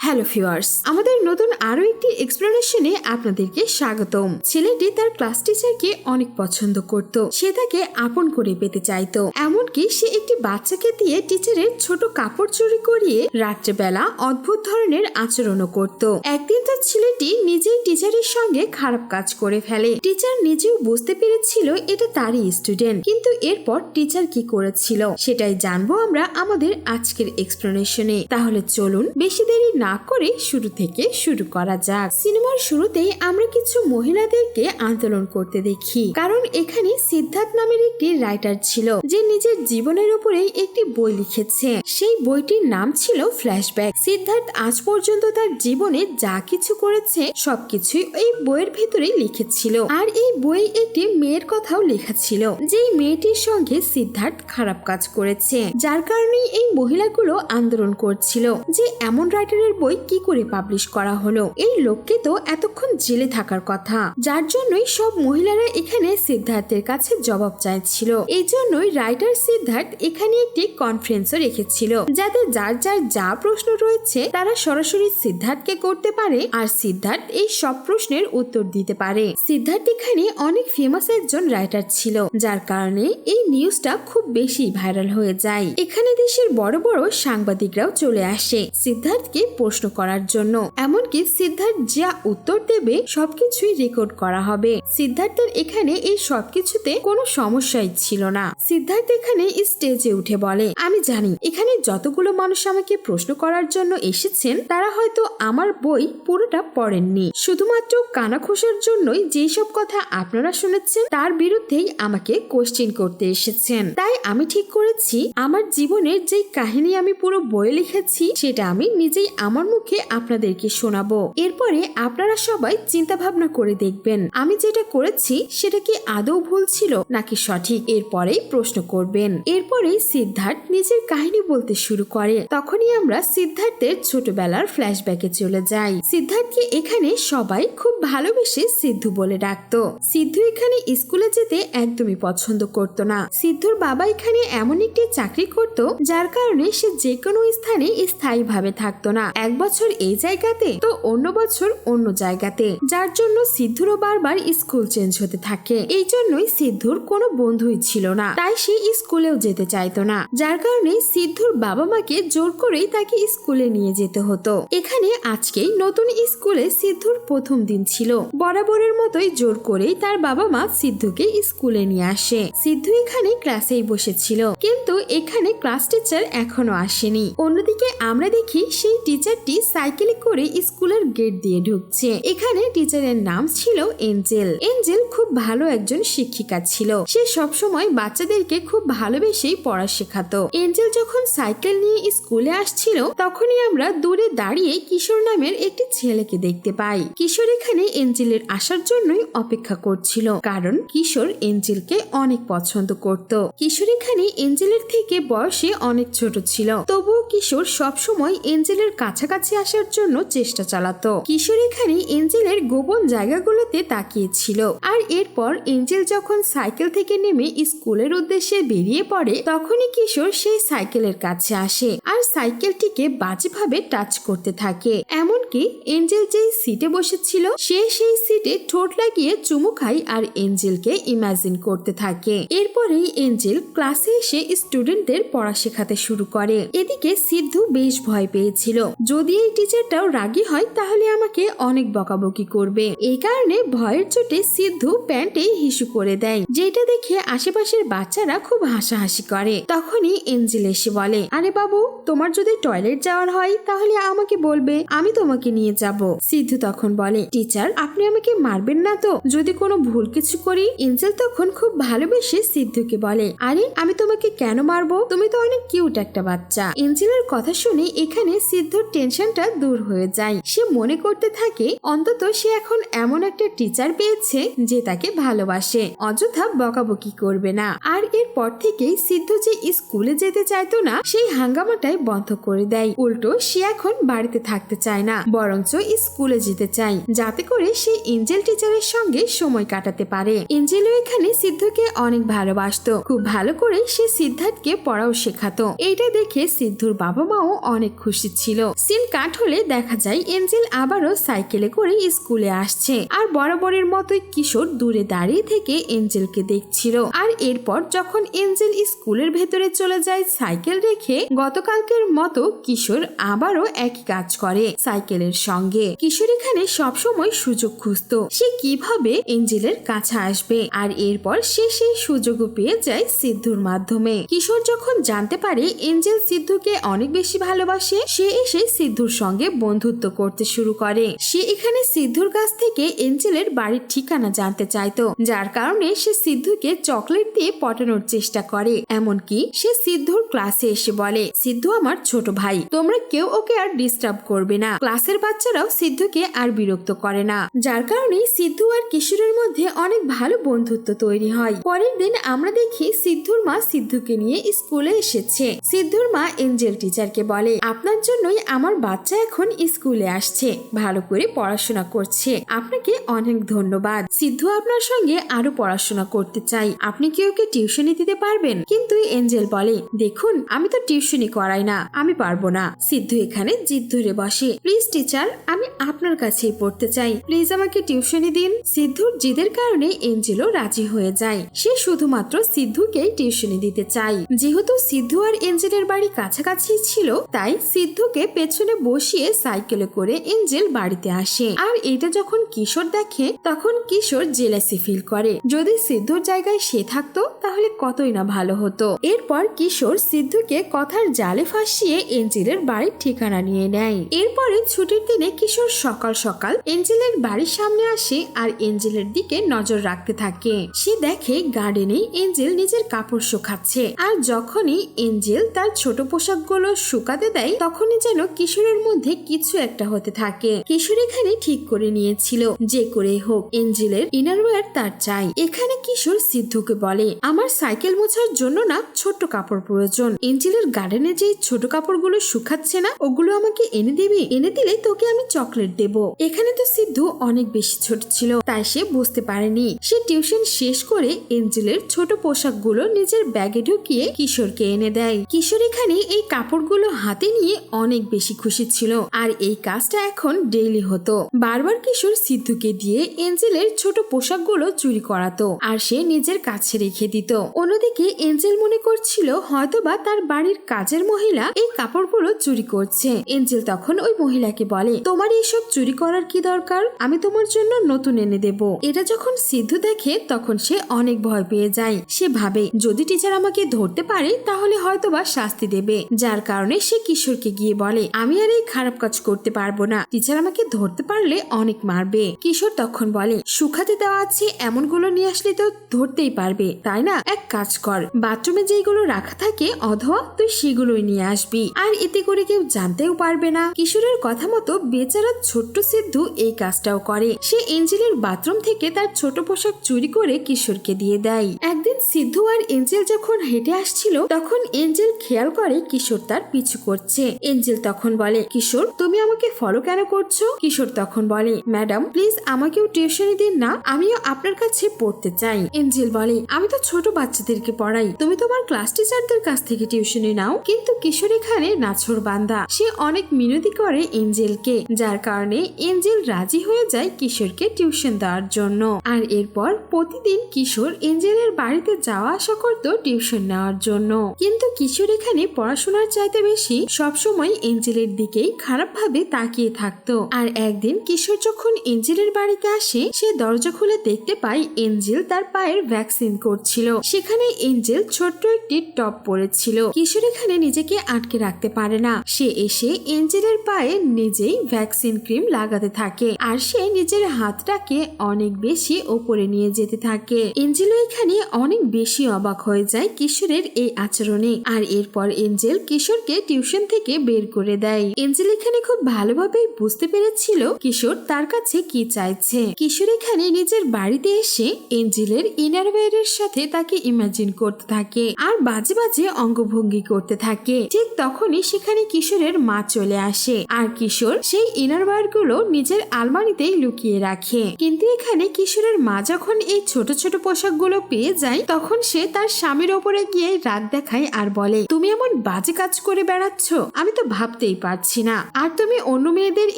Hello viewers, আমাদের নতুন আরো একটি এক্সপ্লেনেশনে আপনাদেরকে স্বাগতম। ছেলেটি তার ক্লাস টিচারকে অনেক পছন্দ করত, সে তাকে আপন করে পেতে চাইতো। এমনকি সে একটি বাচ্চাকে দিয়ে টিচারের ছোট কাপড় চুরি করিয়ে রাত্রেবেলা অদ্ভুত ধরনের আচরণও করত। একদিন তার ছেলেটি নিজেই টিচারের সঙ্গে খারাপ কাজ করে ফেলে। টিচার নিজেও বুঝতে পেরেছিল এটা তারই স্টুডেন্ট, কিন্তু এরপর টিচার কি করেছিল সেটাই জানবো আমরা আমাদের আজকের এক্সপ্লেনেশনে। তাহলে চলুন বেশি দেরি না করে শুরু থেকে শুরু করা যাক। সিনেমার শুরুতেই আমরা কিছু মহিলাদেরকে আন্দোলন করতে দেখি, কারণ এখানে সিদ্ধার্থ নামের একটি রাইটার ছিল যে নিজের জীবনের উপরে একটি বই লিখেছে। সেই বইটির নাম ছিল ফ্ল্যাশব্যাক। সিদ্ধার্থ আজ পর্যন্ত তার জীবনে যা কিছু করেছে সবকিছুই এই বইয়ের ভেতরে লিখেছিল। আর এই বইয়ে একটি মেয়ের কথাও লেখা ছিল, যেই মেয়েটির সঙ্গে সিদ্ধার্থ খারাপ কাজ করেছে, যার কারণে এই মহিলাগুলো আন্দোলন করছিল যে এমন রাইটারের বই কি করে পাবলিশ করা হলো। এই লোককে তো এতক্ষণ জেলে থাকার কথা, যার জন্যই সব মহিলারা এখানে সিদ্ধার্থের কাছে জবাব চাইছিল। এই জন্যই রাইটার সিদ্ধার্থ এখানে একটি কনফারেন্সও রেখেছিল, যাতে যার যার যা প্রশ্ন রয়েছে তারা সরাসরি সিদ্ধার্থকে করতে পারে, আর সিদ্ধার্থ এই সব প্রশ্নের উত্তর দিতে পারে। সিদ্ধার্থ এখানে অনেক ফেমাস একজন রাইটার ছিল, যার কারণে এই নিউজটা খুব বেশি ভাইরাল হয়ে যায়। এখানে দেশের বড় বড় সাংবাদিকরাও চলে আসে সিদ্ধার্থকে প্রশ্ন করার জন্য। এমনকি সিদ্ধার্থ যা উত্তর দেবে সবকিছুই রেকর্ড করা হবে। সিদ্ধার্থের এখানে এই সবকিছুতে কোনো সমস্যাই ছিল না। সিদ্ধার্থ এখানে স্টেজে উঠে বলে, আমি জানি এখানে যতগুলো মানুষ আমাকে প্রশ্ন করার জন্য এসেছেন তারা হয়তো আমার বই পুরোটা পড়েননি, শুধুমাত্র কানাঘুষার জন্যই যেসব কথা আপনারা শুনেছেন তার বিরুদ্ধেই আমাকে কোশ্চেন করতে এসেছেন। তাই আমি ঠিক করেছি আমার জীবনের যে কাহিনী আমি পুরো বইয়ে লিখেছি সেটা আমি নিজেই আমার মুখে আপনাদেরকে শোনাবো। এরপরে আপনারা সবাই চিন্তা ভাবনা করে দেখবেন আমি যেটা করেছি সেটা কি আদৌ ভুল ছিল নাকি সঠিক। এরপরেই প্রশ্ন করবেন। এরপরেই সিদ্ধার্থ নিজের কাহিনী বলতে শুরু করে। তখনই আমরা সিদ্ধার্থের ছোটবেলার ফ্ল্যাশব্যাকে চলে যাই। সিদ্ধার্থকে এখানে সবাই খুব ভালোবেসে সিদ্ধু বলে ডাকতো। সিদ্ধু এখানে স্কুলে যেতে একদমই পছন্দ করতো না। সিদ্ধুর বাবা এখানে এমন একটি চাকরি করত যার কারণে সে যে কোনো স্থানে স্থায়ীভাবে থাকতো না। এক বছর এই জায়গাতে তো অন্য বছর অন্য জায়গাতে, যার জন্য সিদ্ধুরও বারবার স্কুল চেঞ্জ হতে থাকে। এই জন্যই সিদ্ধুর কোনো বন্ধুই ছিল না, তাই সে স্কুলেও যেতে চাইতো না, যার কারণে সিদ্ধুর বাবা মাকে জোর করেই তাকে স্কুলে নিয়ে যেতে হতো। এখানে আজকেই নতুন স্কুলে সিদ্ধুর প্রথম দিন ছিল। বরাবরের মতোই জোর করেই তার বাবা মা সিদ্ধুকে স্কুলে নিয়ে আসে। সিদ্ধু এখানে ক্লাসেই বসেছিল, কিন্তু এখানে ক্লাস টিচার এখনো আসেনি। অন্যদিকে আমরা দেখি সেই টিচারটি সাইকেলে করে স্কুলের গেট দিয়ে ঢুকছে। এখানে টিচারের নাম ছিল এঞ্জেল। এঞ্জেল খুব ভালো একজন শিক্ষিকা ছিল। সে সবসময় বাচ্চাদেরকে খুব ভালোবেসেই পড়া শেখাতো। এঞ্জেল যখন সাইকেল নিয়ে স্কুলে আসছিল তখনই আমরা দূরে দাঁড়িয়ে কিশোর নামের একটি ছেলেকে দেখতে পাই। কিশোর এখানে এঞ্জেলের আসার জন্যই অপেক্ষা করছিল, কারণ কিশোর এঞ্জেলকে অনেক পছন্দ করত। কিশোর এখানে এঞ্জেলের থেকে বয়সে অনেক ছোট ছিল, তবুও কিশোর সবসময় এঞ্জেলের কাছাকাছি আসার জন্য চেষ্টা চালাতো। কিশোর এখানে এঞ্জেলের গোপন জায়গাগুলোতে তাকিয়েছিল। আর এরপর এঞ্জেল যখন সাইকেল থেকে নেমে স্কুলের উদ্দেশ্যে বেরিয়ে পড়ে তখনই কিশোর সেই সাইকেলের কাছে আসে আর সাইকেলটিকে বাজেভাবে টাচ করতে থাকে। এমনকি এঞ্জেল যেই সিটে বসেছিল সে সেই সিটে ঠোঁট লাগিয়ে চুমু খায় আর এঞ্জেলকে ইমাজিন করতে থাকে। এরপরেই এঞ্জেল ক্লাসে এসে স্টুডেন্টদের পড়া শেখাতে শুরু করে। এদিকে সিদ্ধু বেশ ভয় পেয়েছিল, যদি এই টিচারটাও রাগী হয় তাহলে আমাকে অনেক বকাবকি করবে। এই কারণে ভয়ের চোটে সিদ্ধু প্যান্টে হিসু করে দেয়, যেটা দেখে আশেপাশের বাচ্চারা খুব হাসাহাসি করে। তখনই এঞ্জেল এসে বলে, আরে বাবু, তোমার যদি টয়লেট যাওয়ার হয় তাহলে আমাকে বলবে, আমি তোমাকে নিয়ে যাব। সিদ্ধু তখন বলে, টিচার আপনি আমাকে মারবেন না তো যদি কোনো ভুল কিছু করি। এঞ্জেল তখন খুব ভালোবেসে সিদ্ধুকে বলে, আরে আমি তোমাকে কেন মারবো, তুমি তো অনেক কিউট একটা বাচ্চা। এঞ্জেলের কথা শুনে এখানে সিদ্ধুর টেনশনটা দূর হয়ে যায়। সে মনে করতে থাকে অন্তত সে এখন এমন একটা টিচার পেয়েছে যে তাকে ভালোবাসে, অযথা বকাবকি করবে না। আর এরপর থেকেই সিদ্ধু যে স্কুলে যেতে চাইতো না সেই হাঙ্গামাটাই বন্ধ করে দেয়। উল্টো সে এখন বাড়িতে থাকতে চায় না, বরঞ্চ স্কুলে যেতে চায়, যাতে করে সে এঞ্জেল টিচারের সঙ্গে সময় কাটাতে পারে। এঞ্জেলও এখানে সিদ্ধুকে অনেক ভালোবাসতো, খুব ভালো করে সে সিদ্ধার্থকে পড়াও শেখাতো। এইটা দেখে সিদ্ধুর বাবা মাও অনেক খুশি ছিল। সে সিন কাট হলে দেখা যায় এঞ্জেল আবারও সাইকেলে করে স্কুলে আসছে আর বরাবরের মতোই কিশোর দূরে দাঁড়িয়ে থেকে এঞ্জেলকে দেখছিল। আর এরপর যখন এঞ্জেল স্কুলের ভেতরে চলে যায় সাইকেল রেখে, গতকালকের মতো কিশোর আবারও একই কাজ করে সাইকেলের সঙ্গে। কিশোর এখানে সবসময় সুযোগ খুঁজত সে কিভাবে এঞ্জেলের কাছে আসবে, আর এরপর সে সেই সুযোগও পেয়ে যায় সিদ্ধুর মাধ্যমে। কিশোর যখন জানতে পারে এঞ্জেল সিদ্ধুকে অনেক বেশি ভালোবাসে, সে এসে সিদ্ধুর সঙ্গে বন্ধুত্ব করতে শুরু করে। সে এখানে সিদ্ধুর কাছ থেকে এঞ্জেলের বাড়ির ঠিকানা জানতে চাইতো, যার কারণে সে সিদ্ধুকে চকলেট দিয়ে পটানোর চেষ্টা করে। এমনকি সে সিদ্ধুর ক্লাসে এসে বলে, সিদ্ধু আমার ছোট ভাই, তোমরা কেউ ওকে আর ডিস্টার্ব করবে না। ক্লাসের বাচ্চারাও সিদ্ধুকে আর বিরক্ত করে না, যার কারণে সিদ্ধু আর কিশোরের মধ্যে অনেক ভালো বন্ধুত্ব তৈরি হয়। পরের দিন আমরা দেখি সিদ্ধুর মা সিদ্ধুকে নিয়ে স্কুলে এসেছে। সিদ্ধুর মা এঞ্জেল টিচারকে বলে, আপনার জন্যই আমার বাচ্চা এখন স্কুলে আসছে, ভালো করে পড়াশোনা করছে, আপনাকে অনেক ধন্যবাদ। সিদ্ধু আপনার সঙ্গে আরো পড়াশোনা করতে চাই, আপনি কি ওকে টিউশনি দিতে পারবেন? কিন্তু এঞ্জেল বলে, দেখুন আমি তো টিউশনি করাই না, আমি পারবো না। সিদ্ধু এখানে জিদ ধরে বসে, প্লিজ টিচার, আমি আপনার কাছেই পড়তে চাই, প্লিজ আমাকে টিউশনি দিন। সিদ্ধুর জিদের কারণে এঞ্জেলও রাজি হয়ে যায়, সে শুধুমাত্র সিদ্ধুকে টিউশনি দিতে চায়। যেহেতু সিদ্ধু আর এঞ্জেলের বাড়ি কাছাকাছি ছিল, তাই সিদ্ধুকে পেছনে বসিয়ে সাইকেলে করে এঞ্জেল বাড়িতে আসে। আর এটা যখন কিশোর দেখে তখন কিশোর জেলাসি ফিল করে, যদি সিদ্ধুর জায়গায় সে থাকতো তাহলে কতই না ভালো হতো। এরপর কিশোর সিদ্ধুকে কথার জালে ফাঁসিয়ে এঞ্জেলের বাড়ির ঠিকানা নিয়ে নেয়। এরপরে ছুটির দিনে কিশোর সকাল সকাল এঞ্জেলের বাড়ির সামনে আসে আর এঞ্জেলের দিকে নজর রাখতে থাকে। সে দেখে গার্ডেনে এঞ্জেল নিজের কাপড় শুকাচ্ছে, আর যখনই এঞ্জেল তার ছোট পোশাকগুলো শুকাতে দেয় তখনই যেন কিশোরের মধ্যে কিছু একটা হতে থাকে। কিশোর এখানে ঠিক করে নিয়েছিল যে করে হোক এঞ্জেলের ইনারওয়্যার তার চাই। এখানে কিশোর সিদ্ধুকে বলে, আমার সাইকেল মোছার জন্য না ছোট্ট কাপড় প্রয়োজন, এঞ্জেলের গার্ডেনে যে ছোট কাপড়গুলো শুকাচ্ছে না ওগুলো আমাকে এনে দিবি, এনে দিলে তোকে আমি চকলেট দেব। এখানে তো সিদ্ধু অনেক বেশি ছোট ছিল, তাই সে বুঝতে পারেনি। সে টিউশন শেষ করে এঞ্জেলের ছোট পোশাকগুলো নিজের ব্যাগে ঢুকিয়ে কিশোরকে এনে দেয়। কিশোর এখানে এই কাপড়গুলো হাতে নিয়ে অনেক বেশি খুশি ছিল, আর এই কাজটা এখন ডেইলি হতো। বারবার কিশোর সিদ্ধুকে দিয়ে এঞ্জেলের ছোট পোশাকগুলো চুরি করাতো আর সে নিজের কাছে রেখে দিত। অন্যদিকে এঞ্জেল মনে করছিল হয়তোবা তার বাড়ির কাজের মহিলা এই কাপড়গুলো চুরি করছে। এঞ্জেল তখন ওই মহিলাকে বলে, তোমার এইসব চুরি করার কি দরকার, আমি তোমার জন্য নতুন এনে দেব। এটা যখন সিদ্ধু দেখে তখন সে অনেক ভয় পেয়ে যায়। সে ভাবে যদি টিচার আমাকে ধরতে পারে তাহলে হয়তোবা শাস্তি দেবে, যার কারণে সে কিশোরকে গিয়ে বলে, আমি আর এই খারাপ কাজ করতে পারবো না, টিচার আমাকে ধরতে পারলে অনেক মারবে। কিশোর তখন বলে, শুকাতে দেওয়া আছে এমনগুলো নিয়ে আসলে তো ধরতেই পারবে তাই না, এক কাজ কর, বাথরুমে যেগুলো রাখা থাকে অথবা তুই সেগুলোই নিয়ে আসবি, আর এতে করে কেউ জানতেও পারবে না। কিশোরের কথা মতো বেচারা ছোট্ট সিদ্ধু এই কাজটাও করে। সে এঞ্জেলের বাথরুম থেকে তার ছোট পোশাক চুরি করে কিশোরকে দিয়ে দেয়। একদিন সিদ্ধু আর এঞ্জেল যখন হেঁটে আসছিল তখন এঞ্জেল খেয়াল করে কিশোর তার পিছু করছে। এঞ্জেল তখন বলে, কিশোর তুমি আমাকে ফলো কেন করছো? কিশোর তখন বলে, ম্যাডাম প্লিজ আমাকেও টিউশনি দিন না, আমিও আপনার কাছে পড়তে চাই। এঞ্জেল বলে, আমি তো ছোট বাচ্চাদেরকে পড়াই, তুমি তোমার ক্লাস টিচারদের কাছ থেকে টিউশনি নাও। কিন্তু কিশোর এখানে নাছোড় বান্দা, সে অনেক মিনতি করে এঞ্জেলকে, যার কারণে এঞ্জেল রাজি হয়ে যায় কিশোরকে টিউশন দেওয়ার জন্য। আর এরপর প্রতিদিন কিশোর এঞ্জেলের বাড়িতে যাওয়া আসা করতো টিউশন নেওয়ার জন্য। কিন্তু কিশোর এখানে পড়াশোনার চাইতে বেশি সবসময় এঞ্জেলের দিকেই খারাপ ভাবে তাকিয়ে থাকতো। আর একদিন কিশোর যখন এঞ্জেলের বাড়িতে আসে সে দরজা খুলে দেখতে পায় এঞ্জেল তার পায়ের ভ্যাকসিন করছিল। সেখানে এঞ্জেল ছোট্ট একটি টপ পরেছিল। কিশোর এখানে নিজেকে আটকে রাখতে পারে না, সে এসে এঞ্জেলের পায়ে নিজেই ভ্যাকসিন ক্রিম লাগাতে থাকে আর সে নিজের হাতটাকে অনেক বেশি উপরে নিয়ে যেতে থাকে। এঞ্জেলও এখানে অনেক বেশি অবাক হয়ে যায় কিশোরের এই আচরণে। আর এরপর এঞ্জেল কিশোরকে টিউশন থেকে বের করে দেয়। এঞ্জেল এখানে খুব ভালোভাবে বুঝতে পেরেছিল কিশোর তার কাছে কি চাইছে। কিশোর এখানে নিজের বাড়িতে এসে এঞ্জেলের ইনারওয়্যারের সাথে তাকে ইমাজিন করতে থাকে আর বাজে বাজে অঙ্গভঙ্গি করতে থাকে। ঠিক তখনই সেখানে কিশোরের মা চলে আসে আর কিশোর সেই ইনার আন্ডারওয়্যার গুলো নিজের আলমারিতেই লুকিয়ে রাখে। কিন্তু এখানে কিশোরের মা যখন এই ছোট ছোট পোশাকগুলো পেয়ে যায় তখন সে তার স্বামীর ওপরে গিয়ে রাগ দেখায় আর বলে, তুমি এমন বাজে কাজ করে বেড়াচ্ছ, আমি তো ভাবতেই পারছি না। আর তুমি অন্য মেয়েদের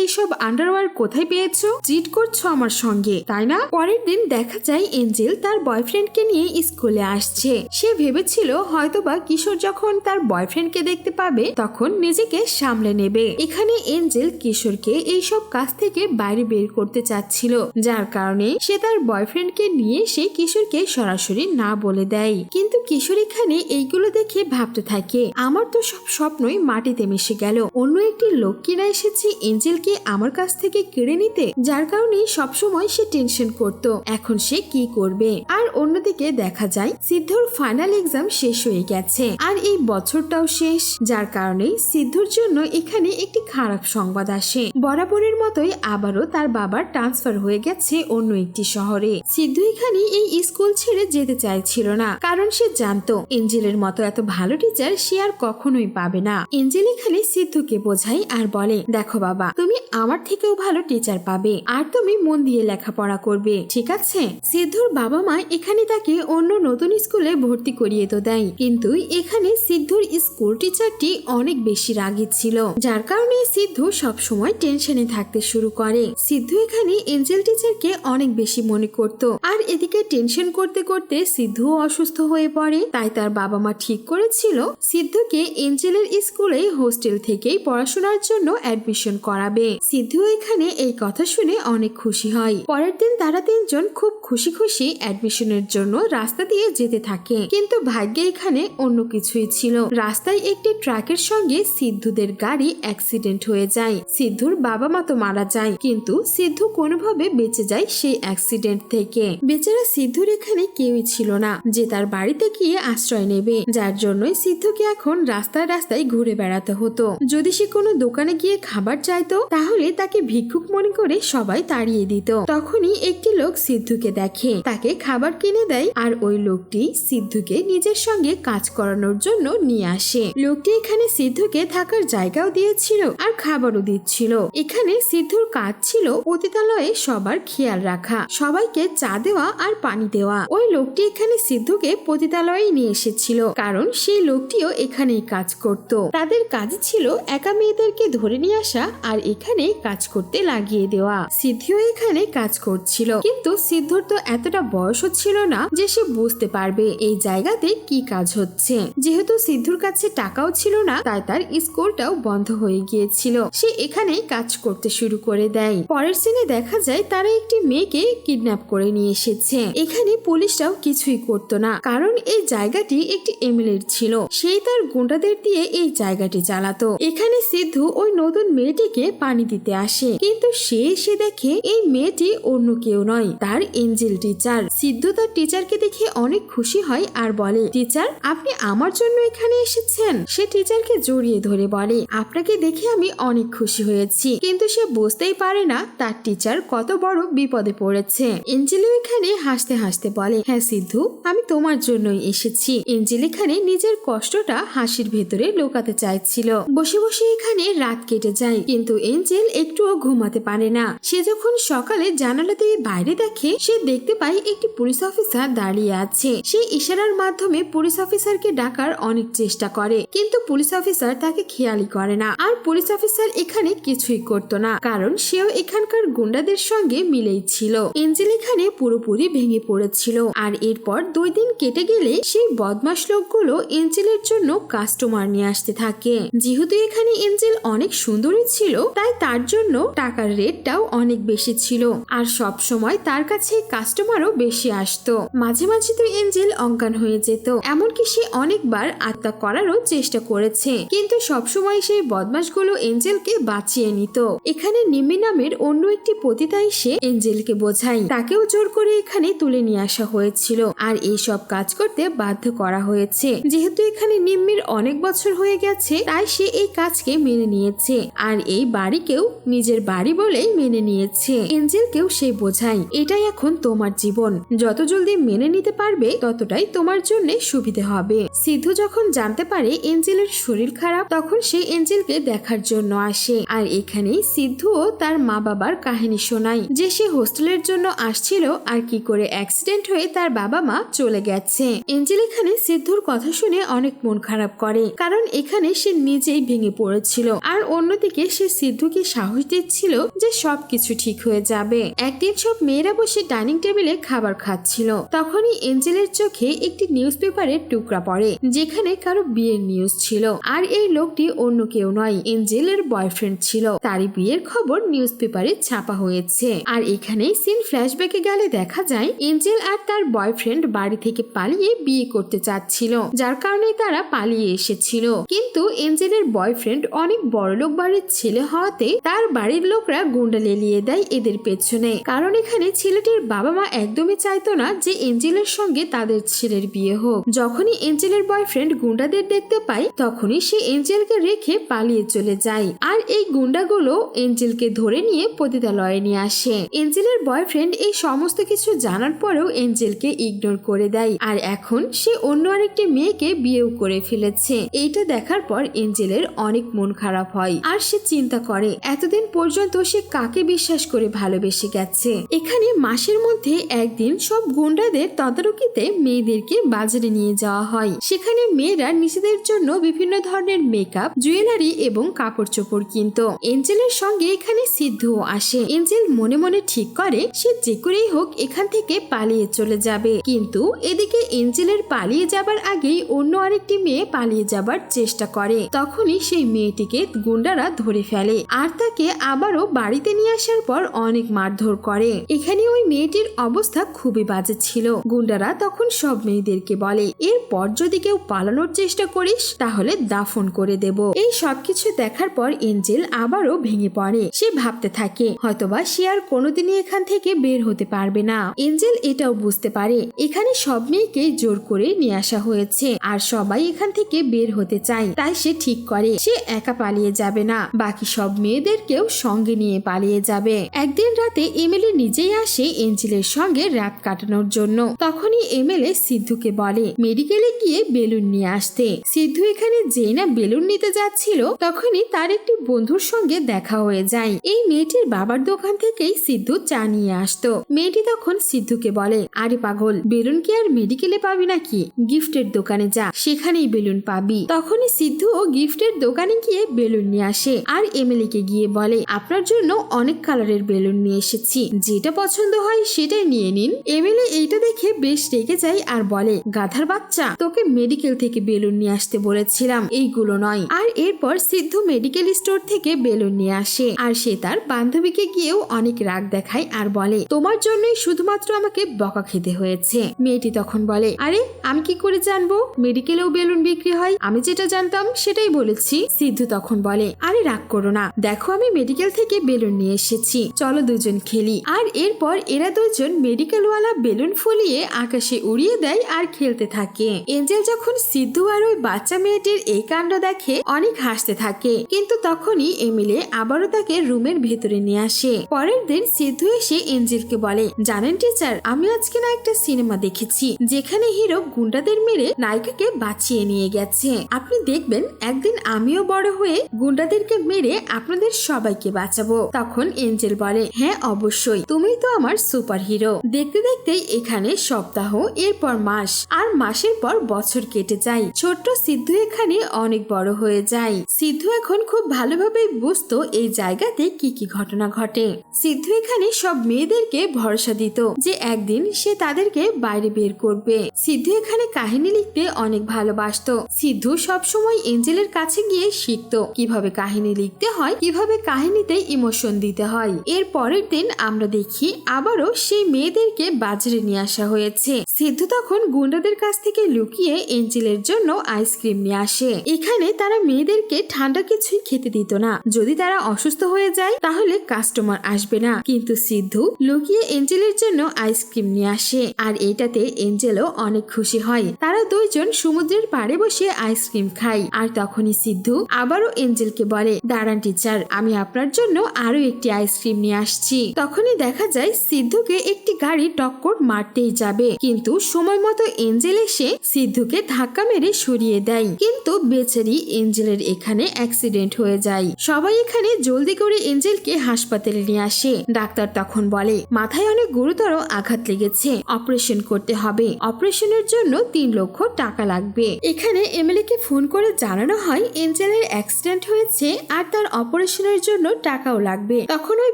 এইসব আন্ডারওয়্যার কোথায় পেয়েছো? চিট করছো আমার সঙ্গে, তাই না? পরের দিন দেখা যায় এঞ্জেল তার বয়ফ্রেন্ডকে নিয়ে স্কুলে আসছে। সে ভেবেছিল হয়তোবা কিশোর যখন তার বয়ফ্রেন্ডকে দেখতে পাবে তখন নিজেকে সামলে নেবে। এখানে এঞ্জেল কিশোরকে এইসব কাজ থেকে বাইরে বের করতে চাচ্ছিল, যার কারণে সে তার বয়ফ্রেন্ডকে নিয়ে সে কিশোরকে সরাসরি না বলে দেয়। কিন্তু কিশোর এখানে এইগুলো দেখে ভাবতে থাকে, আমার তো সব স্বপ্নই মাটিতে মিশে গেল। অন্য একটি লোক কিনা এসেছে এঞ্জেলকে আমার কাছ থেকে কেড়ে নিতে, যার কারণে সবসময় সে টেনশন করত। এখন সে কি করবে? আর অন্যদিকে দেখা যায় সিদ্ধুর ফাইনাল এক্সাম শেষ হয়ে গেছে আর এই বছরটাও শেষ, যার কারণে সিদ্ধুর জন্য এখানে একটি খারাপ সংবাদ আসে। বরাবরের মতোই আবারও তার বাবার ট্রান্সফার হয়ে গেছে অন্য একটি শহরে। সিদ্ধু এখানে এই স্কুল ছেড়ে যেতে চাইছিল না, কারণ সে জানতো এঞ্জেলের মতো এত ভালো টিচার সে আর কখনোই পাবে না। এঞ্জেল এখানে সিদ্ধুকে বোঝায় আর বলে, দেখো বাবা, তুমি আমার থেকেও ভালো টিচার পাবে আর তুমি মন দিয়ে লেখাপড়া করবে, ঠিক আছে? সিদ্ধুর বাবা মা এখানে তাকে অন্য নতুন স্কুলে ভর্তি করিয়ে তো দেয়, কিন্তু এখানে সিদ্ধুর স্কুল টিচারটি অনেক বেশি রাগী ছিল, যার কারণে সিদ্ধু সবসময় টেনশনে থাকতে শুরু করে। সিদ্ধু এখানে এঞ্জেল টিচারকে অনেক বেশি মনে করত আর এদিকে টেনশন করতে করতে সিদ্ধু অসুস্থ হয়ে পড়ে। তাই তার বাবা মা ঠিক করেছিল সিদ্ধুকে এঞ্জেলের স্কুলে হোস্টেল থেকেই পড়াশোনার জন্য অ্যাডমিশন করাবে। সিদ্ধু এখানে এই কথা শুনে অনেক খুশি হয়। পরের দিন তারা তিনজন খুব খুশি খুশি অ্যাডমিশনের জন্য রাস্তা দিয়ে যেতে থাকে, কিন্তু ভাগ্যে এখানে অন্য কিছুই ছিল। রাস্তায় একটি ট্রাকের সঙ্গে সিদ্ধুদের গাড়ি অ্যাক্সিডেন্ট হয়ে যায়। সিদ্ধুর বাবা মা তো মারা যায়, কিন্তু সিদ্ধু কোনোভাবে বেঁচে যায় সেই অ্যাক্সিডেন্ট থেকে। বেচারা সিদ্ধুর এখানে কেউই ছিল না যে তার বাড়িতে গিয়ে আশ্রয় নেবে, যার জন্যই সিদ্ধুকে এখন রাস্তায় রাস্তায় ঘুরে বেড়াতে হতো। যদি সে কোনো দোকানে গিয়ে খাবার চাইতো তাহলে তাকে ভিক্ষুক মনে করে সবাই তাড়িয়ে দিত। তখনই একটি লোক সিদ্ধুকে দেখে, তাকে খাবার কিনে দেয় আর ওই লোকটি সিদ্ধুকে নিজের সঙ্গে কাজ করানোর জন্য নিয়ে আসে। লোকটি এখানে সিদ্ধুকে থাকার জায়গাও দিয়েছিল আর খাবারও দিচ্ছিল। এখানে সিদ্ধুর কাজ ছিল পতিতালয়ে সবার খেয়াল রাখা, সবাইকে চা দেওয়া আর পানি দেওয়া। ওই লোকটি এখানে সিদ্ধুকে পতিতালয়ে নিয়ে এসেছিল, কারণ সেই লোকটিও এখানেই কাজ করত। তাদের কাজ ছিল একা মেয়েদেরকে ধরে নিয়ে আসা আর এখানে কাজ করতে লাগিয়ে দেওয়া। সিদ্ধু এখানে কাজ করছিল, কিন্তু সিদ্ধুর তো এতটা বয়সও ছিল না যে সে বুঝতে পারবে এই জায়গাতে কি কাজ হচ্ছে। যেহেতু সিদ্ধুর কাছে টাকাও ছিল না, তাই তার স্কুলটাও বন্ধ হয়ে গিয়েছিল। সে এখানে কাজ করতে শুরু করে দেয়। পরের সিনে দেখা যায় তারা একটি মেয়েকে কিডন্যাপ করে নিয়ে এসেছে। এখানে পুলিশরাও কিছুই করতো না, কারণ এই জায়গাটি একটি এমএলএর ছিল, সেই তার গুন্ডাদের দিয়ে এই জায়গাটি চালাতো। এখানে সিদ্ধু ওই নতুন মেয়েটিকে পানি দিতে আসে, কিন্তু সে এসে দেখে এই মেয়েটি অন্য কেউ নয়, তার এঞ্জেল টিচার। সিদ্ধু তার টিচারকে দেখে অনেক খুশি হয় আর বলে, টিচার, আপনি আমার জন্য এখানে এসেছেন। সে টিচারকে জড়িয়ে ধরে বলে, আপনাকে দেখে আমি অনেক খুশি হয়েছি। কিন্তু সে বুঝতেই পারে না তার টিচার কত বড় বিপদে পড়েছে। এঞ্জেল এখানে হাসতে হাসতে বলে, হ্যাঁ সিদ্ধু, আমি তোমার জন্যই এসেছি। এঞ্জেল এখানে নিজের কষ্টটা হাসির ভেতরে লুকাতে চাইছিল। বসে বসে এখানে রাত কেটে যায়, কিন্তু এঞ্জেল একটুও ঘুমাতে পারে না। সে যখন সকালে জানালা দিয়ে বাইরে দেখে, সে দেখতে পায় একটি পুলিশ অফিসার দাঁড়িয়ে আছে। সে ইশারার মাধ্যমে পুলিশ অফিসারকে ডাকার অনেক চেষ্টা করে, কিন্তু পুলিশ অফিসার তাকে খেয়ালই করে না। আর পুলিশ অফিসার এখানে কিছুই করতো না, কারণ সেও এখানকার গুন্ডাদের সঙ্গে মিলেই ছিল। এঞ্জেল এখানে পুরোপুরি ভেঙে পড়েছিল। আর এরপর 2 দিন কেটে গেলে সেই বদমাশ লোকগুলো এঞ্জেলের জন্য কাস্টমার নিয়ে আসতে থাকে। যেহেতু এখানে এঞ্জেল অনেক সুন্দরী ছিল, তাই তার জন্য টাকার রেটটাও অনেক বেশি ছিল আর সব সময় তার কাছে কাস্টমারও বেশি আসতো। মাঝে মাঝে তো এঞ্জেল অজ্ঞান হয়ে যেত, এমনকি সে অনেকবার আত্মহত্যা করারও চেষ্টা করেছে, কিন্তু সবসময় সেই বদমাশগুলো এঞ্জেলকে বাঁচিয়ে নিত। এখানে নিম্মি নামের অন্য একটি পতিতা এসে এঞ্জেলকে বোঝায়, তাকেও জোর করে এখানে তুলে নিয়ে আসা হয়েছিল আর এই সব কাজ করতে বাধ্য করা হয়েছে। যেহেতু এখানে নিম্মির অনেক বছর হয়ে গেছে, তাই সে এই কাজকে মেনে নিয়েছে আর এই বাড়িকেও নিজের বাড়ি বলেই মেনে নিয়েছে। এঞ্জেলকেও সে বোঝায়, এটাই এখন তোমার জীবন, যত জলদি মেনে নিতে পারবে ততটাই তোমার জন্য সুবিধা হবে। সিদ্ধু যখন জানতে পারে এঞ্জেলের শরীর খারাপ, তখন সে এঞ্জেলকে দেখার জন্য আসে। আর এখানেই সিদ্ধুও তার মা বাবার কাহিনী শোনায়, যে সে হোস্টেলের জন্য আসছিল আর কি করে অ্যাক্সিডেন্ট হয়ে তার বাবা মা চলে গেছে। এঞ্জেল এখানে সিদ্ধুর কথা শুনে অনেক মন খারাপ করে, কারণ এখানে সে নিজেই ভেঙে পড়েছিল। আর অন্যদিকে সে সিদ্ধুকে সাহস দিচ্ছিল যে সবকিছু ঠিক হয়ে যাবে। একদিন সব মেয়েরা বসে ডাইনিং টেবিলে খাবার খাচ্ছিল, তখনই এঞ্জেলের চোখে একটি নিউজ পেপারের টুকরা পড়ে, যেখানে কারো বিয়ের নিউজ ছিল। আর এই লোকটি অন্য কেউ নয়, এঞ্জেলের বয়ফ্রেন্ড ছিল। তারই বিয়ের খবর নিউজ পেপারে ছাপা হয়েছে। আর এখানে সিন ফ্ল্যাশব্যাকে গেলে দেখা যায় এঞ্জেল আর তার বয়ফ্রেন্ড বাড়ি থেকে পালিয়ে বিয়ে করতে চাচ্ছিল, যার কারণে তারা পালিয়ে এসেছিল। কিন্তু এঞ্জেলের বয়ফ্রেন্ড অনেক বড়লোক বাড়ির ছেলে হওয়াতে তার বাড়ির লোকরা গুন্ডা লেলিয়ে দেয় এদের পেছনে। কারণ এখানে ছেলেটির বাবা মা একদমই চাইতো না যে এঞ্জেলের সঙ্গে তাদের ছেলের বিয়ে হোক। যখনই এঞ্জেলের বয়ফ্রেন্ড গুন্ডাদের দেখতে পায়, তখনই সে এঞ্জেলকে রেখে পালিয়ে চলে যায়। আর এই গুন্ডাগুলো এঞ্জেলকে ধরে নিয়ে পতিতালয়ে নিয়ে আসে। এঞ্জেলের বয়ফ্রেন্ড এই সমস্ত কিছু জানার পরেও এঞ্জেলকে ইগনোর করে দেয়। আর এখন সে অন্য আরেকটি মেয়েকে বিয়েও করে ফেলেছে। এইটা দেখার পর এঞ্জেলের অনেক মন খারাপ হয়। আর সে চিন্তা করে এতদিন পর্যন্ত সে কাকে বিশ্বাস করে ভালোবেসে গেছে। এখানে মাসের মধ্যে একদিন সব গুন্ডাদের তদারকিতে মেয়েদেরকে বাজারে নিয়ে যাওয়া হয়। সেখানে মেয়েরা নিজেদের জন্য বিভিন্ন ধরনের মেকআপ, জুয়েলারি এবং কাপড় চোপড় কিনতো। এঞ্জেলের সঙ্গে এখানে সিদ্ধুও আসে। এঞ্জেল মনে মনে ঠিক করে সে যে করেই হোক এখান থেকে পালিয়ে চলে যাবে। কিন্তু এদিকে এঞ্জেলের পালিয়ে যাবার আগেই অন্য আরেকটি মেয়ে পালিয়ে যাবার চেষ্টা করে। তখনই সেই মেয়েটিকে গুন্ডারা ধরে ফেলে আর তাকে আবারও বাড়িতে নিয়ে আসার পর অনেক মারধর করে। এখানে ওই মেয়েটির অবস্থা খুবই বাজে ছিল। গুন্ডারা তখন সব মেয়েদেরকে বলে, এরপর যদি কেউ পালানোর চেষ্টা করিস তাহলে দাফন করে দেব। এই সবকিছু দেখার পর এঞ্জেল আবারও ভেঙে পড়ে। সে ভাবতে থাকে হয়তোবা সে আর কোনোদিনই এখান থেকে বের হতে পারবে না। এঞ্জেল এটাও বুঝতে পারে এখানে সব মেয়েকে জোর করে নিয়ে আসা হয়েছে আর সবাই এখান থেকে বের হতে চায়। তাই সে ঠিক করে সে একা পালিয়ে যাবে না, বাকি সব মেয়েদেরকেও সঙ্গে নিয়ে পালিয়ে যাবে। একদিন রাতে এমএলএ নিজেই আসে এঞ্জেলের সঙ্গে রাত কাটানোর জন্য। তখনই এমএলএ সিদ্ধুকে বলে মেডিকেলে গিয়ে বেলুন নিয়ে আসতে। সিদ্ধু এখানে যেই না বেলুন নিতে যাচ্ছিল, তখনই তার একটি বন্ধুর সঙ্গে দেখা হয়ে যায়। এই মেয়েটির বাবার দোকান থেকেই সিদ্ধু চা নিয়ে আসতো। মেয়েটি তখন সিদ্ধুকে বলে, আরে পাগল, বেলুন কি আর মেডিকেলে পাবি নাকি? গিফটের দোকানে যা, সেখানেই বেলুন পাবি। তখনই সিদ্ধু ও গিফটের দোকানে গিয়ে বেলুন নিয়ে আসে আর এমএলএ কে গিয়ে বলে, আপনার জন্য অনেক কালারের বেলুন নিয়ে এসেছি, যেটা পছন্দ হয় সেটাই নিয়ে নিন। এমএলএ এইটা দেখে বেশ রেগে যায় আর বলে, গাধার বাচ্চা, তোকে মেডিকেল থেকে বেলুন নিয়ে আসতে বলেছিলাম, এইগুলো নয়। আর এরপর সিদ্ধু মেডিকেল স্টোর থেকে বেলুন নিয়ে আসে আর সে তার বান্ধবীকে গিয়েও অনেক রাগ দেখায় আর বলে, তোমার জন্যই শুধুমাত্র আমাকে বকা খেতে হয়েছে। মেয়েটি তখন বলে, আরে আমি কি করে জানবো মেডিকেলেও বেলুন বিক্রি হয়? আমি যেটা জানতাম সেটাই বলেছি। সিদ্ধু তখন বলে, আরে রাগ করো না, দেখো আমি মেডিকেল থেকে বেলুন নিয়ে এসেছি, চলো দুজন খেলি। আর এরপর এরা দুজন মেডিকেলওয়ালা বেলুন ফুলিয়ে আকাশে উড়িয়ে দেয় আর খেলতে থাকে। এঞ্জেল যখন সিদ্ধু আর ওই বাচ্চা মেয়েটির এই কাণ্ড দেখে অনেক হাসতে থাকে। কিন্তু তখনই এমএলএ আবারও তাকে রুমের ভেতরে নিয়ে আসে। পরের দিন সিদ্ধু এসে এঞ্জেলকে বলে, জানেন টিচার, আমি আজকে না একটা সিনেমা দেখেছি যেখানে হিরো গুন্ডাদের মেরে নায়িকাকে বাঁচিয়ে নিয়ে গেছে। আপনি দেখবেন একদিন আমিও বড় হয়ে গুন্ডাদেরকে মেরে আপনাদের সবাইকে বাঁচাবো। তখন এঞ্জেল বলে, হ্যাঁ অবশ্যই, তুমি তো আমার সুপার হিরো। দেখতে দেখতে এখানে সপ্তাহ, এরপর মাস, আর মাসের পর বছর কেটে যায়। ছোট্ট সিদ্ধু এখানে অনেক বড় হয়ে যায়। সিদ্ধু এখন খুব ভালোভাবে বুঝতো এই জায়গাতে কি কি ঘটনা ঘটে। সিদ্ধু এখানে সব মেয়েদেরকে ভরসা দিত যে একদিন সে তাদেরকে বাইরে বের করবে। সিদ্ধু এখানে কাহিনী লিখতে অনেক ভালোবাসতো। সিদ্ধু সব সময় এঞ্জেলের কাছে গিয়ে শিখতো কিভাবে কাহিনী লিখতে হয়, কিভাবে কাহিনীতে ইমোশন দিতে হয়। এর পরের দিন আমরা দেখি আবারও সেই মেয়েদেরকে বাজারে নিয়ে আসা হয়েছে। সিদ্ধু তখন গুন্ডাদের কাছ থেকে লুকিয়ে এঞ্জেলের জন্য আইসক্রিম নিয়ে আসে। এখানে তারা মেয়েদেরকে ঠান্ডা কিছুই খেতে দিত না, যদি তারা অসুস্থ হয়ে যায় তাহলে কাস্টমার আসবে না। কিন্তু সিদ্ধু লুকিয়ে এঞ্জেলের জন্য আইসক্রিম নিয়ে আসে আর এটাতে এঞ্জেলও অনেক খুশি হয়। তারা দুইজন সমুদ্রের পাড়ে বসে আইসক্রিম খায়। আর তখনই সিদ্ধু আবারও এঞ্জেলকে বলে, দাঁড়ান টিচার, আমি আপনার জন্য আরো একটি আইসক্রিম নিয়ে আসছি। তখনই দেখা যায় সিদ্ধুকে সিদ্ধুকে একটি গাড়ি টক্কর মারতেই যাবে, কিন্তু সময় মতো এঞ্জেল এসে সিদ্ধুকে ধাক্কা মেরে সরিয়ে দেয়। কিন্তু বেচারি এঞ্জেলের এখানে অ্যাক্সিডেন্ট হয়ে যায়। সবাই এখানে জলদি করে এঞ্জেলকে হাসপাতালে নিয়ে আসে। ডাক্তার তখন বলে মাথায় অনেক গুরুতর আঘাত লেগেছে, অপারেশন করতে হবে। অপারেশনের জন্য 3 লক্ষ টাকা লাগবে। এখানে এমএলএকে ফোন করে জানানো হয় এঞ্জেলের অ্যাক্সিডেন্ট হয়েছে আর তার অপারেশনের জন্য টাকাও লাগবে। তখন ওই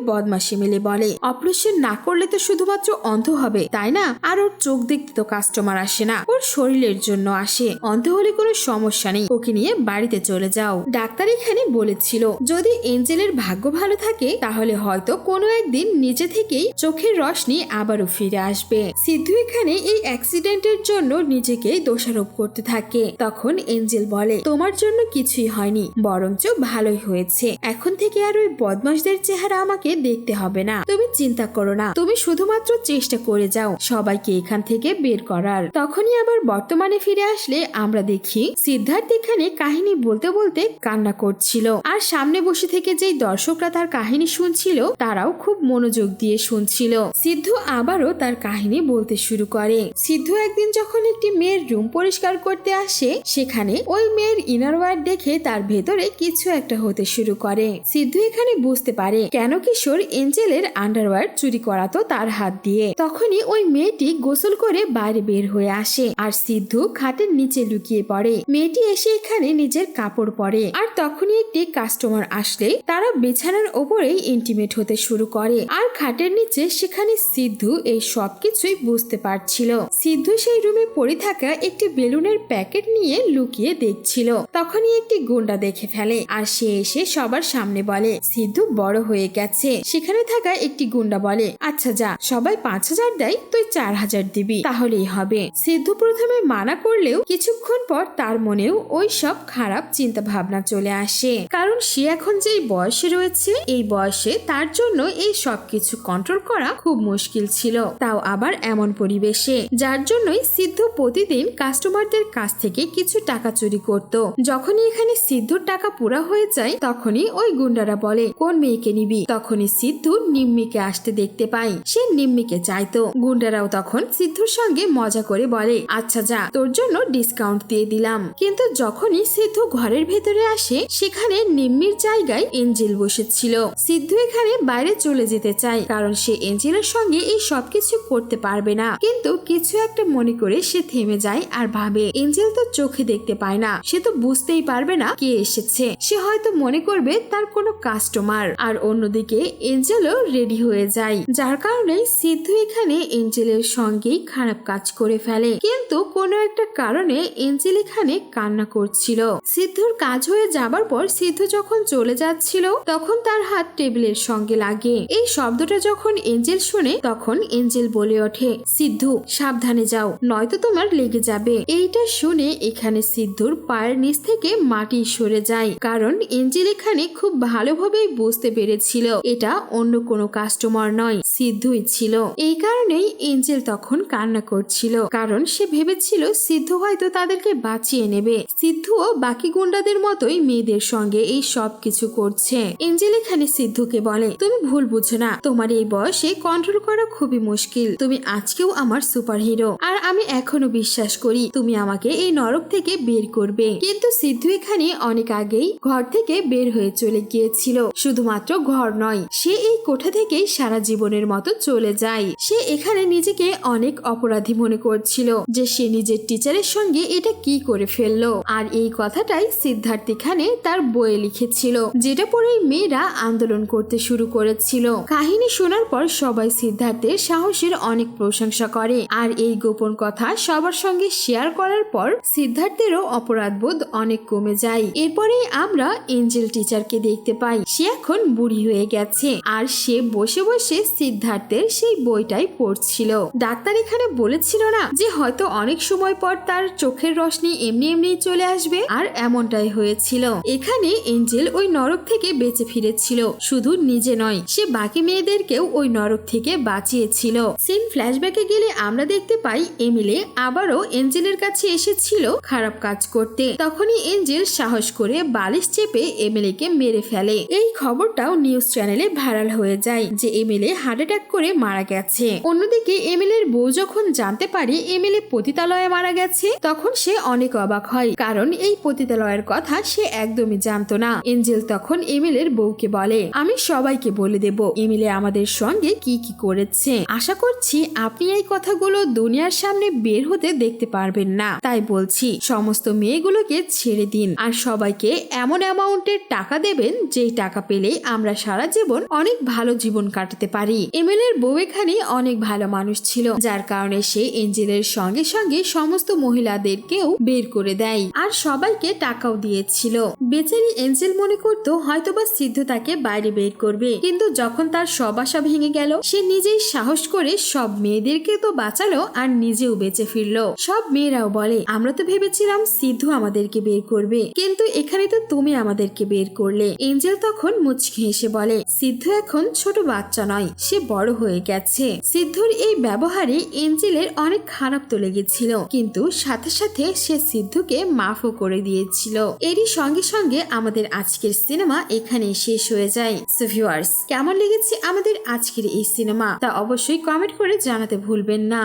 বদমাশ এমএলএ বলে অপারেশন না করলে তো শুধুমাত্র অন্ধ হবে, তাই না? আর ওর চোখ দেখতে তো কাস্টমার আসে না, ওর শরীরের জন্য আসে। অন্ধ হলে কোনো সমস্যা নেই, ওকে নিয়ে বাড়িতে চলে যাও। ডাক্তার এখানে বলেছিল যদি এঞ্জেলের ভাগ্য ভালো থাকে তাহলে হয়তো কোনো একদিন নিজে থেকেই চোখের রশ্মি আবারও ফিরে আসবে। সিদ্ধু এখানে এই অ্যাক্সিডেন্টের জন্য নিজেকে দোষারোপ করতে থাকে। তখন এঞ্জেল বলে তোমার জন্য কিছুই হয়নি, বরঞ্চ ভালোই হয়েছে। এখন থেকে আর ওই বদমাশদের চেহারা আমাকে দেখতে হবে না। তুমি চিন্তা করো না, তুমি শুধুমাত্র চেষ্টা করে যাও সবাইকে এখান থেকে বের করার। তখনই আবার বর্তমানে ফিরে আসলে আমরা দেখি সিদ্ধার্থ এখানে কাহিনী বলতে বলতে কান্না করছিল। আর সামনে বসে থেকে যেই দর্শকরা তার কাহিনী শুনছিল তারাও খুব মনোযোগ দিয়ে শুনছিল। সিদ্ধু আবারও তার কাহিনী বলতে শুরু করে। সিদ্ধু একদিন যখন একটি মেয়ের রুম পরিষ্কার করতে আসে, সেখানে ওই মেয়ের ইনারওয়্যার দেখে তার ভেতরে কিছু একটা হতে শুরু করে। সিদ্ধু এখানে বুঝতে পারে কেন কিশোর এঞ্জেলের আন্ডারওয়্যার চুরি করাতো তার হাত দিয়ে। তখনই ওই মেয়েটি গোসল করে বাইরে বের হয়ে আসে আর সিদ্ধু খাটের নিচে লুকিয়ে পড়ে। মেয়েটি এসে এখানে নিজের কাপড় পরে আর তখনই একটি কাস্টমার আসলে তারা বিছানার ওপরেই ইন্টিমেট হতে শুরু করে। আর খাটের নিচে সেখানে সিদ্ধু এই সবকিছুই বুঝতে পারছিল। সিদ্ধু সেই রুমে পড়ে থাকা একটি বেলুনের প্যাকেট নিয়ে লুকিয়ে দেখছিল। তখনই একটি গুন্ডা দেখে ফেলে আর সে এসে সবার সামনে বলে সিদ্ধু বড় হয়ে গেছে। সেখানে থাকা একটি গুন্ডা বলে আচ্ছা যা, সবাই 5000 দেয়, তুই 4000 দিবি, তাহলেই হবে। সিদ্ধু প্রথমে মানা করলেও কিছুক্ষণ পর তার মনেও ওই সব খারাপ চিন্তা ভাবনা চলে আসে, কারণ সে এখন যেই বয়সে রয়েছে এই বয়সে তার জন্য এই সবকিছু কন্ট্রোল করা খুব মুশকিল ছিল, তাও আবার এমন পরিবেশে। যার জন্যই সিদ্ধু প্রতিদিন কাস্টমারদের কাছ থেকে কিছু টাকা চুরি করত। যখনই এখানে সিদ্ধুর টাকা পুরা হয়ে যায় তখনই ওই গুন্ডারা বলে কোন মেয়েকে নিবি। তখনই সিদ্ধু নিম্মিকে আসতে দেখতে পায়, সে নিম্মিকে চাইতো। গুন্ডারাও তখন সিদ্ধুর সঙ্গে মজা করে বলে আচ্ছা যা, তোর জন্য ডিসকাউন্ট দিয়ে দিলাম। কিন্তু যখনই সিদ্ধু ঘরের ভেতরে আসে সেখানে নিম্মির জায়গায় এঞ্জেল বসেছিল। সিদ্ধু এখানে বাইরে চলে যেতে চায় কারণ সে এঞ্জেলের সঙ্গে এই সবকিছু করতে পারবে না, কিন্তু কিছু একটা মনে করে সে থেমে যায় আর ভাবে এঞ্জেল তো চোখে দেখতে পায় না, সে তো বুঝতেই পারবে না কে এসেছে। সে হয়তো মনে করবে তার কোনো কাস্টমার। আর অন্যদিকে এঞ্জেলও রেডি হয়ে যায়, যার কারণে সিদ্ধু এখানে এঞ্জেলের সঙ্গেই খারাপ কাজ করে ফেলে। কিন্তু কোনো একটা কারণে এঞ্জেল এখানে কান্না করছিল। সিদ্ধুর কাজ হয়ে যাবার পর সিদ্ধু যখন চলে যাচ্ছিল তখন তার হাত টেবিলের সঙ্গে লাগে। এই শব্দটা যখন এঞ্জেল শুনে তখন এঞ্জেল বলে ওঠে সিদ্ধু সাবধানে যাও, নয়তো তোমার লেগে যাবে। এইটা শুনে এখানে সিদ্ধুর পায়ের নিচ থেকে মাটি সরে যায়, কারণ এঞ্জেল এখানে খুব ভালোভাবেই বুঝতে পেরেছিল এটা অন্য কোনো কাস্টমার নয়, সিদ্ধুই ছিল। এই কারণেই এঞ্জেল তখন কান্না করছিল, কারণ সে ভেবেছিল সিদ্ধু হয়তো তাদেরকে বাঁচিয়ে নেবে। সিদ্ধুও বাকি গুন্ডাদের মতোই মেয়েদের সঙ্গে এই সব কিছু করছে। এঞ্জেল এখানে সিদ্ধুকে বলে তুমি ভুল বুঝো না, তোমার এই বয়সে কন্ট্রোল করা খুবই মুশকিল। তুমি আজকেও আমার সুপার হিরো, আর আমি এখনো বিশ্বাস করি তুমি আমাকে এই নরক থেকে বের করবে। কিন্তু সিদ্ধু এখানে অনেক আগেই ঘর থেকে বের হয়ে চলে গিয়েছিল। শুধুমাত্র ঘর নয়, সে এই কোঠা থেকেই সারা জীবনের মতো চলে যায়। সে এখানে নিজেকে অনেক অপরাধী মনে করছিল যে সে নিজের টিচারের সঙ্গে এটা কি করে ফেললো। আর এই কথাটাই সিদ্ধার্থ এখানে তার বইয়ে লিখেছিল, যেটা পরেই মেয়েরা আন্দোলন করতে শুরু করেছিল। কাহিনী শোনার পর সবাই সিদ্ধার্থের সাহসের অনেক প্রশংসা করে, আর এই গোপন কথা সবার সঙ্গে শেয়ার করার পর সিদ্ধার্থেরও অপরাধবোধ অনেক কমে যায়। এরপরেই আমরা এঞ্জেল টিচারকে দেখতে পাই। সে এখন বুড়ি হয়ে গেছে আর সে বসে বসে সিদ্ধার্থের সেই বইটাই পড়ছিল। ডাক্তার এখানে বলেছিল না যে হয়তো অনেক সময় পর তার চোখের রশ্মি এমনি এমনি চলে আসবে, আর এমনটাই হয়েছিল। এখানে এঞ্জেল ওই নরক থেকে বেঁচে ফিরেছিল, শুধু নিজে নয় সে বাকি মেয়েদেরকেও ওই নরক থেকে বাঁচিয়েছিল। সিন ফ্ল্যাশব্যাকে গেলে আমরা দেখতে পাই এমিলে আবারও এঞ্জেলের কাছে এসেছিল খারাপ কাজ করতে। তখনই এঞ্জেল সাহস করে বালিশ চেপে এমিলেকে মেরে ফেলে। এই খবরটাও নিউজ চ্যানেলে ভাইরাল হয়ে যায় যে এমিলে হার্ট অ্যাটাক করে মারা গেছে। অন্যদিকে এমিলের বউ যখন জানতে পারে এমিলে পতিতালয়ে মারা গেছে তখন সে অনেক অবাক হয়, কারণ এই পতিতালয়ের কথা সে একদমই জানতো না। এঞ্জেল তখন এমিলের বউকে বলে, আমি সবাইকে বলে দেব এমিলে আমাদের সঙ্গে কি কি করেছে। আশা করছি আপনি এই কথাগুলো দুনিয়ার সামনে বের হতে দেখতে পারবেন না, তাই বলছি সমস্ত মেয়েগুলোকে ছেড়ে দিন আর সবাইকে এমন অ্যামাউন্টের টাকা দেবেন যেই টাকা পেলে আমরা সারা জীবন অনেক ভালো জীবন কাটাতে পারি। এমিলের বউ এখানে অনেক ভালো মানুষ ছিল, যার কারণে সে এঞ্জেলের সঙ্গে সঙ্গে সমস্ত মহিলাদেরকেও বের করে দেয় আর সবাইকে টাকাও দিয়েছিল। বেচারি এঞ্জেল মনে করতো হয়তোবা সিদ্ধু তাকে বাইরে বের করবে, কিন্তু যখন তার সব আশা ভেঙে গেল সে নিজেই সাহস করে সব মেয়েদেরকে তো বাঁচালো আর নিজেও বেঁচে ফিরলো। সব মেয়েরাও বলে, আমরা তো ভেবেছিলাম সিদ্ধু আমাদেরকে বের করবে, কিন্তু এখানে তো তুমি আমাদেরকে বের করলে। এঞ্জেল তখন মুচকি হেসে বলে, সিদ্ধু এখন ছোট বাচ্চা নয়, সে বড় হয়ে গেছে। সিদ্ধুর এই ব্যবহারে এঞ্জেলের অনেক খারাপ তো লেগেছিল, কিন্তু সাথে সাথে সে সিদ্ধুকে মাফও করে দিয়েছিল। এরই সঙ্গে সঙ্গে আমাদের আজকের সিনেমা এখানে শেষ হয়ে যায়। সো ভিউয়ার্স, কেমন লেগেছে আমাদের আজকের এই সিনেমা তা অবশ্যই কমেন্ট করে জানাতে ভুলবেন না।